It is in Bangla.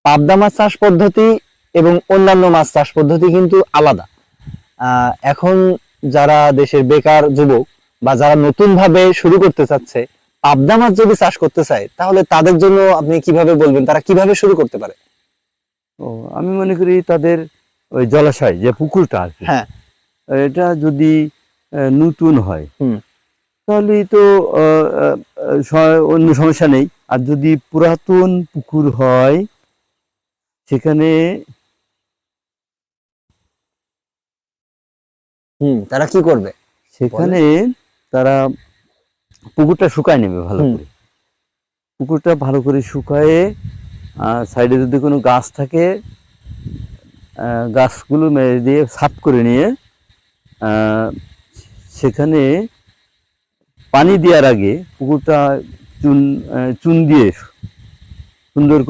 পাবদা মাছ চাষ পদ্ধতি এবং অন্যান্য মাছ চাষ পদ্ধতি কিন্তু আলাদা। এখন যারা দেশের বেকার যুবক বা যারা নতুন ভাবে শুরু করতে চাচ্ছে, পাবদা মাছ যদি চাষ করতে চায়, তাহলে তাদের জন্য আপনি কিভাবে বলবেন, তারা কিভাবে শুরু করতে পারে? ও, আমি মনে করি তাদের ওই জলাশয় যে পুকুরটা আর কি, হ্যাঁ। এটা যদি নতুন হয় হুম। তাহলে তো অন্য সমস্যা নেই। আর যদি পুরাতন পুকুর হয় সেখানে তারা কি করবে? সেখানে তারা পুকুরটা শুকায় নেবে ভালো হুম। করে। পুকুরটা ভালো করে শুকায়ে সাইডে যদি কোনো গাছ থাকে গাছগুলো মেরে দিয়ে সাফ করে নিয়ে সেখানে পানি দেওয়ার আগে পুকুরটা চুন দিয়ে সুন্দর